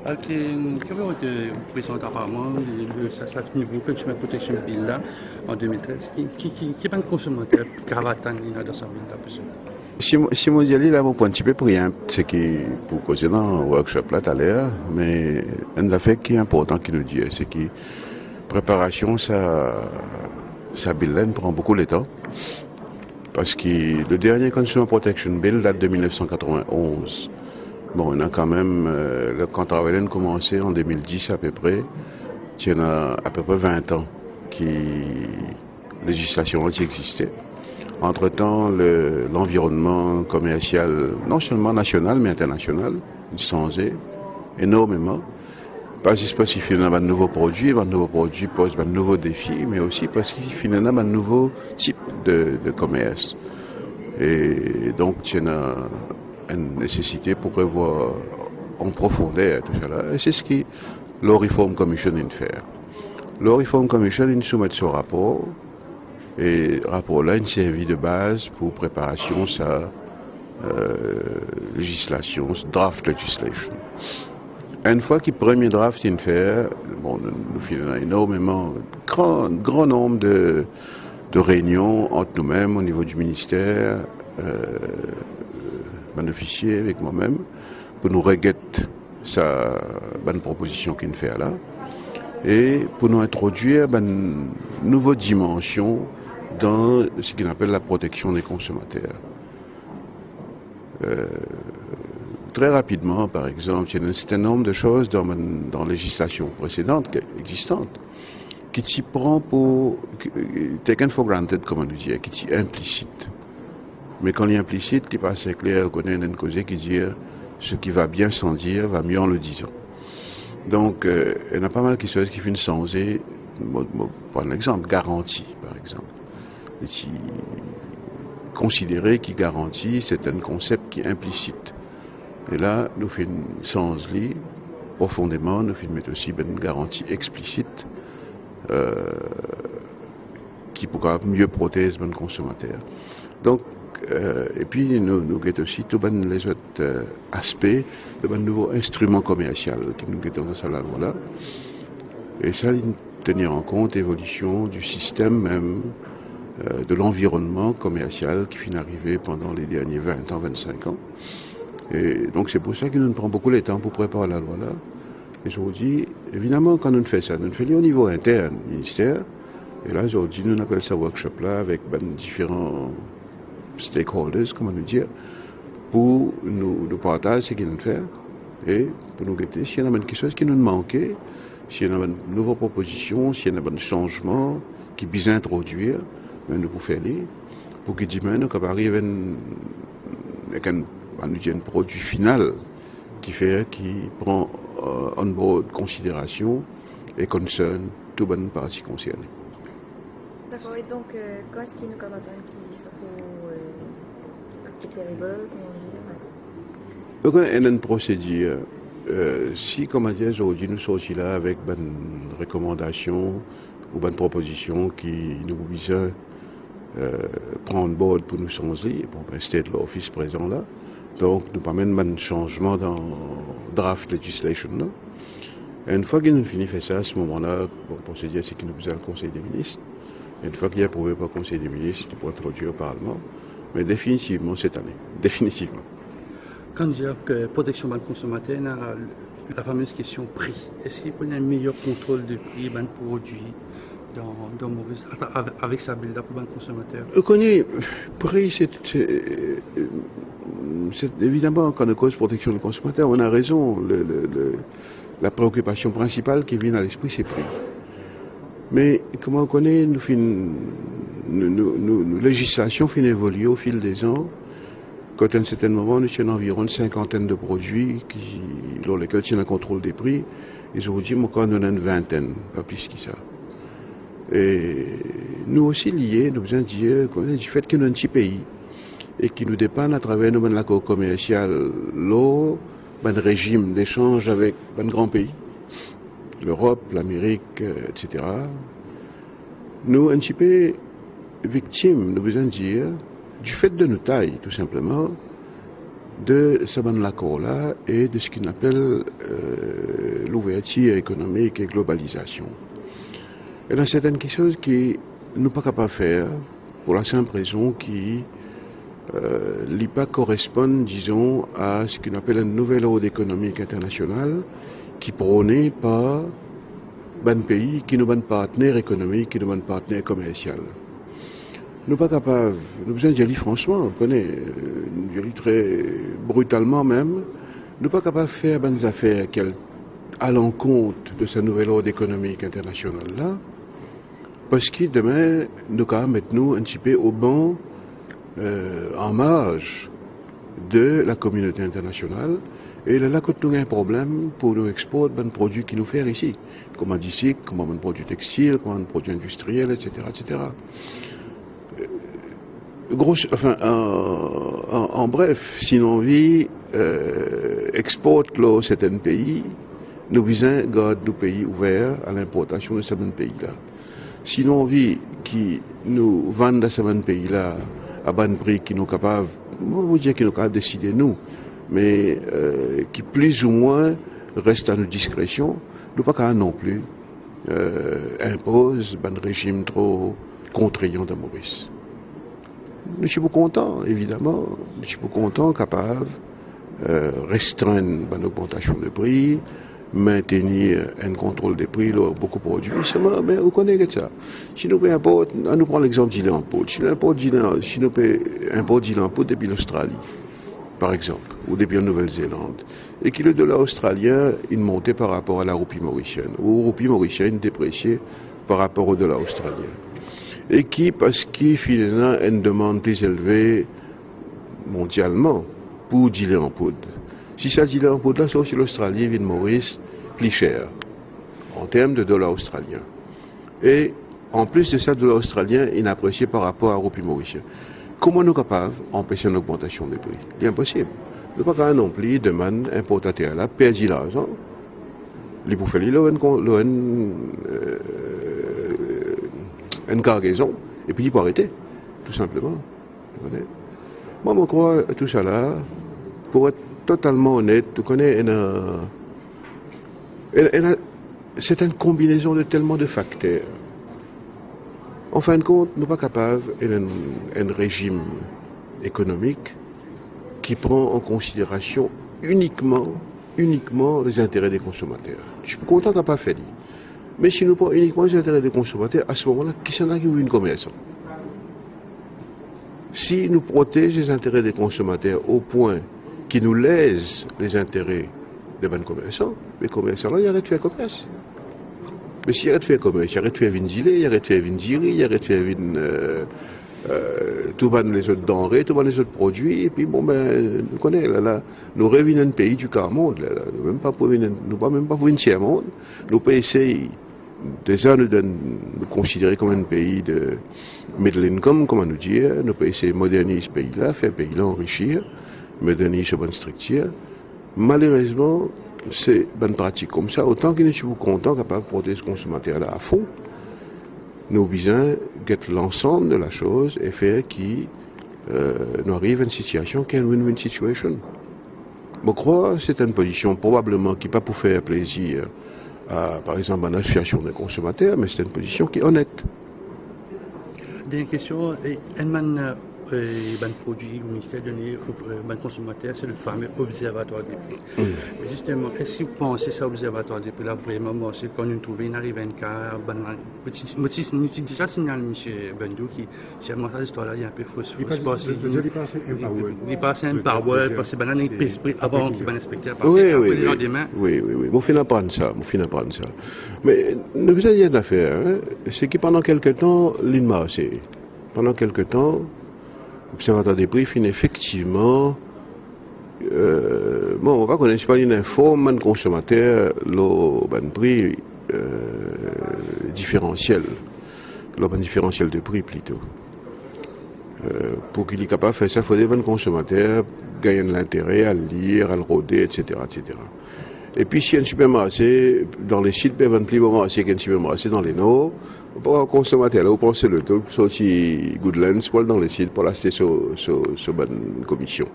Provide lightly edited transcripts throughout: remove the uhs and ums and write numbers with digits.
Ok, comment de présent apparemment ça niveau Consumer Protection Bill là en 2013 qui est un consommateur gravatan dans sa ville là plus. Si mon diali là, mon point de petit peu pour rien, c'est qui pour causer dans le workshop là tout à l'heure, mais un affaire qui est important qui nous dit, c'est que préparation ça bill prend beaucoup de temps. Parce que le dernier Consumer Protection Bill date de 1991. Bon, on a quand même, le contrat a commencé en 2010 à peu près. Il y en a à peu près 20 ans qui législation qui existait. Entre-temps, l'environnement commercial, non seulement national mais international, il changé énormément. Pas juste parce qu'il y a un nouveau produit pose un nouveau défi, mais aussi parce qu'il y a un nouveau type de commerce. Et donc, il y a une nécessité pour revoir en profondeur tout cela. Et c'est ce que la Reform Commission vient de faire. La Reform Commission vient de soumettre ce rapport. Et le rapport-là, il servi de base pour préparation sa législation, draft legislation. Une fois que le premier draft est fait, bon, nous faisons énormément, grand nombre de réunions entre nous-mêmes au niveau du ministère, mon officier avec moi-même, pour nous reguetter sa bonne proposition qu'il fait là, et pour nous introduire une nouvelle dimension dans ce qu'on appelle la protection des consommateurs. Très rapidement, par exemple, il y a un certain nombre de choses dans la législation précédente, existante, qui s'y prend pour taken for granted, comme on nous dit, qui est implicite. Mais quand il est implicite, il passe clair, on connaît une cause qui dit ce qui va bien sans dire, va mieux en le disant. Donc, il y a pas mal de choses qui finissent sans dire. Par exemple, garantie, par exemple. Et si considérer qui garantit, c'est un concept qui est implicite. Et là, nous faisons sans lit, profondément, nous faisons mettre aussi une garantie explicite qui pourra mieux protéger le consommateur. Donc, et puis nous avons aussi tous les autres aspects de nouveaux instruments commerciaux qui nous avons dans cette loi-là. Et ça, tenir en compte l'évolution du système même, de l'environnement commercial qui finit d'arriver pendant les derniers 20 ans, 25 ans. Et donc c'est pour ça que nous prenons beaucoup de temps pour préparer la loi là. Et je vous dis, évidemment, quand nous faisons ça, nous le faisons au niveau interne, ministère. Et là, aujourd'hui, nous appelons ça workshop là avec différents stakeholders, comment nous dire, pour nous partager ce qu'ils nous font et pour nous guetter s'il y a quelque chose qui nous manquait, s'il y a une nouvelle proposition, s'il y a un changement qui vise à introduire, mais nous pouvons faire pour que demain nous arrivions avec un produit final qui prend en bonne considération et concerne toute bonne partie concernée. D'accord, et donc quand est-ce qu'il nous attend qui ça faut appliquer les balles, comment dire? Il y a une procédure. Si, comme on dit aujourd'hui, nous sommes là avec une recommandation ou une proposition qui nous vise prendre board pour nous changer, pour rester de l'office présent là. Donc, nous permettons un changement dans draft legislation là. Et une fois qu'il nous finit fait ça, à ce moment-là, la procédure, c'est qu'il nous vise le Conseil des ministres. Et une fois qu'il est approuvé par le Conseil des ministres, il pourra introduire au Parlement. Mais définitivement cette année. Définitivement. Quand on dit que protection du consommateur, la fameuse question prix. Est-ce qu'il y a un meilleur contrôle de prix d'un produit dans Maurice avec sa bulle pour le consommateur? Vous connaissez, prix, c'est évidemment quand on cause protection du consommateur, on a raison. La préoccupation principale qui vient à l'esprit, c'est prix. Mais comme on connaît, nos législations finissent évoluer au fil des ans. Quand à un certain moment, nous avons environ une cinquantaine de produits dans lesquels il y a un contrôle des prix. Et je vous dis, moi, quand on a une vingtaine, pas plus que ça. Et nous aussi liés, nous besoin de dire du fait que nous sommes un petit pays et qui nous dépend à travers nos accords commerciaux, l'eau, un régime d'échange avec un grand pays, l'Europe, l'Amérique, etc. Nous, un petit peu victimes, nous besoin de dire, du fait de nos tailles, tout simplement, de ce accord-là et de ce qu'on appelle couverture économique et globalisation. Et dans certaines choses qui nous ne sommes pas capables de faire, pour la simple raison qui l'IPA correspond, disons, à ce qu'on appelle un nouvel ordre économique international qui prôné par un pays qui nous est un partenaire économique, qui nous est un partenaire commercial. Nous ne sommes pas capables, nous besoin de dire franchement, on connaît, je dis très brutalement même, nous ne sommes pas capables de faire des affaires à l'encontre de ce nouvel ordre économique international là, parce que demain, nous allons mettre nous un petit peu au banc, en marge de la communauté internationale. Et là, quand nous avons un problème pour nous exporter des produits qui nous font ici, comme un disque, comme un produit textile, comme un produit industriel, etc. etc. En bref, si l'on vit exporte certains pays, nous visons garder nos pays ouverts à l'importation de ces pays-là. Si l'on vit qui nous vendent à ces pays-là à bas prix qui nous capables, vous dire qu'ils nous capables de décider nous, mais qui plus ou moins reste à nos discrétions, nous pas qu'à non plus impose un régime trop contraignant de Maurice. Nous sommes contents, évidemment, nous sommes contents, capables de restreindre l'augmentation de prix, maintenir un contrôle des prix, beaucoup de produits, mais vous connaissez ça. Si nous importons, nous prenons l'exemple d'île en poudre. Si nous importons d'île en poudre depuis l'Australie, par exemple, ou depuis la Nouvelle-Zélande, et que le dollar australien est monté par rapport à la roupie mauricienne, ou la roupie mauricienne dépréciée par rapport au dollar australien. Et qui, parce qu'il finalement a une demande plus élevée mondialement pour d'île en poudre. Si ça dit là, en poudre, là, c'est aussi l'Australie, vient de Maurice, plus cher, en termes de dollars australiens. Et, en plus de ça, le dollar australien est apprécié par rapport à la roupie mauricienne. Comment nous sommes capables d'empêcher une augmentation des prix? C'est impossible. Nous ne sommes pas capables non plus de demander à importateur là, perdre l'argent. Les pour faire une cargaison, et puis il faut arrêter, tout simplement. Moi, je crois que tout ça là, pour être totalement honnête, tu connais, c'est une combinaison de tellement de facteurs. En fin de compte, nous ne sommes pas capables d'un régime économique qui prend en considération uniquement les intérêts des consommateurs. Je suis content qu'on n'a pas fait. Mais si nous prenons uniquement les intérêts des consommateurs, à ce moment-là, qui s'en a qui ouvre une commerce? Si nous protégeons les intérêts des consommateurs au point qui nous lèse les intérêts des bons commerçants, les commerçants-là, ils arrêtent de faire commerce. Mais s'ils arrêtent de faire commerce, ils arrêtent de faire vindilé, ils arrêtent de faire vindiri, ils arrêtent de faire tout les autres denrées, tout les autres produits, et puis bon ben, nous connaissons, là, nous revenons un pays du quart monde, là, nous même pas pour même pas pour une tiers monde, nous pas essayer déjà nous considérer comme un pays de middle income, comme on nous dit, nous pas essayer de moderniser ce pays-là, faire ce pays-là enrichir, moderniser ce bonne structure. Malheureusement, c'est une pratique comme ça, autant que nous sommes contents, capables de protéger ce consommateur-là à fond, nous visons get l'ensemble de la chose et faire nous arrive à une situation qui est une win-win situation. Je crois que c'est une position probablement qui n'est pas pour faire plaisir à, par exemple, à l'association des consommateurs, mais c'est une position qui est honnête. Dernière question, un produit au ministère donné aux consommateurs, c'est le fameux observatoire des prix. Justement, est-ce que vous pensez que cet observatoire des prix là vraiment, c'est quand nous trouvons une arrivée un cas, nous déjà signalé M. Bendou qui, si à cette histoire-là, il y a un peu fausse. Il passe un power, parce que banane est avant qu'il va inspecter la partie. Oui. Mon fin d'apprendre ça. Mais ne vous avez rien à faire, c'est que pendant quelque temps, pendant quelque temps, l'observatoire des prix finit effectivement, on va connaître pas une info, le consommateur, le prix différentiel, le différentiel de prix plutôt. Pour qu'il soit capable de faire ça, il faut que le consommateur gagne de l'intérêt à le lire, à le rôder, etc. Et puis, si il y a un supermarché, dans les sites, il y a un supermarché, il y a un supermarché dans les nord, pour un consommateur, là, vous pensez le tout, sorti Goodlands, pour dans les sites, pour l'acheter sur bonne commission.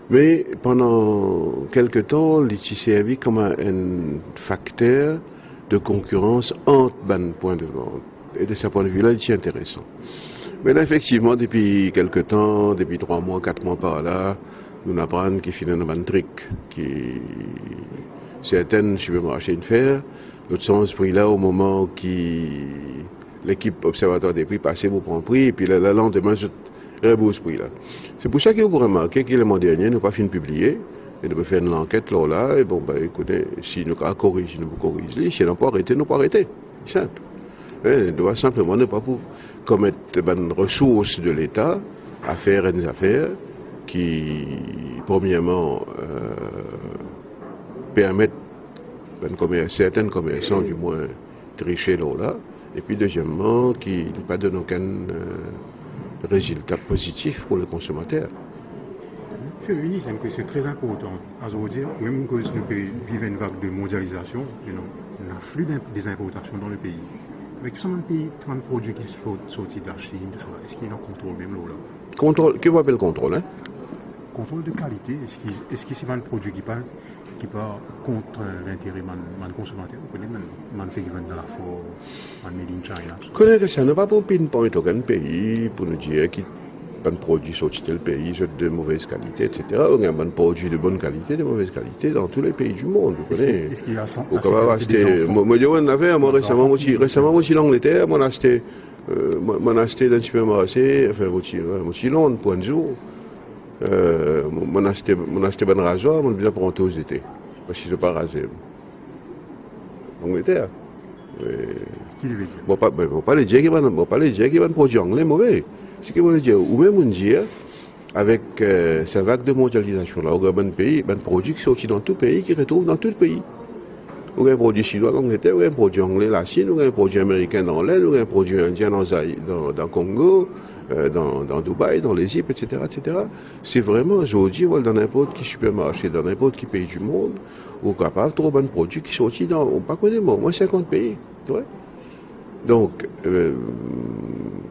Mais pendant quelque temps, il s'est servi comme un facteur de concurrence entre les points de vente. Et de ce point de vue-là, il est intéressant. Mais là, effectivement, depuis quelque temps, depuis 3 mois, 4 mois par là, nous apprenons qu'il finit dans un truc qui certaines supermarchés faire. L'autre sens prix là au moment où l'équipe observatoire des prix passait pour prendre prix, et puis le lendemain, je rebousse prix là. C'est pour ça que vous remarquez que le mois dernier, nous n'avons pas fini de publier, et nous avons fait une enquête là, et bon, ben écoutez, si nous corrigeons, nous corrigeons, si nous n'avons pas arrêté, nous n'avons pas arrêté. C'est simple. Nous devons simplement ne pas commettre une ressource de l'État à faire des affaires qui, premièrement, permettent certains commerçants, du moins, tricher là, et puis deuxièmement, qui ne pas donne aucun résultat positif pour le consommateur. Monsieur le ministre, c'est une question très importante. À vous dire, même que nous vivons une vague de mondialisation, un afflux des importations dans le pays. Avec tout le produits qui sortent de la Chine, est-ce qu'il y a un contrôle même là? Contrôle, que vous appelez le contrôle, hein? Contrôle de qualité, est-ce qu'il y a un produit qui part contre l'intérêt du consommateur? Vous connaissez qui vend dans la forêt, made in China? Je connais que ça n'est pas pour pinpoint aucun pays pour nous dire qu'il y a un produit sorti tel pays de mauvaise qualité, etc. Il y a un produit de bonne qualité, de mauvaise qualité dans tous les pays du monde. Vous connaissez? Est-ce qu'il y a récemment, aussi l'Angleterre, moi j'ai acheté dans le supermarché, enfin, aussi Londres pour un jour. Mon acheté ben rasoir, mon bien pour aux étés. Parce que je ne pas rasé. Angleterre. Qui veut dire? Bon, pas les dire qui vont produire anglais mauvais. C'est ce que vous dire. Ou même on dit, avec cette vague de mondialisation là, on a un pays, un produit qui sorti dans tout pays, qui retrouve dans tout le pays. On a un produit chinois en Angleterre, on a un produit anglais la Chine, on a un produit américain dans l'Inde, on a un produit indien dans le Congo. Dans Dubaï, dans l'Égypte, etc. C'est vraiment aujourd'hui, dans n'importe qui supermarché, dans n'importe qui pays du monde, on est capable de trouver un produit qui sont sortis dans, on pas connaît moins 50 pays. Ouais. Donc,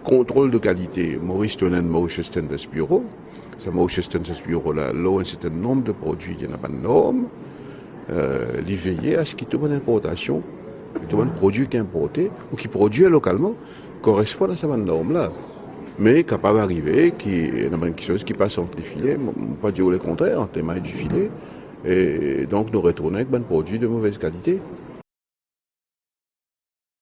contrôle de qualité, Maurice Tonen, Maurice Standards Bureau, ça Maurice Standards Bureau là, un certain nombre de produits, il n'y en a pas de normes, d'y veiller à ce qu'il y ait une importation, qu'il y ait un produit qui est importé ou qui produit localement correspond à cette norme là. Mais capable d'arriver, qu'il y a quelque chose qui passe entre les filets, pas dire le contraire, entre les mailles du filet, et donc nous retourner avec un produit de mauvaise qualité.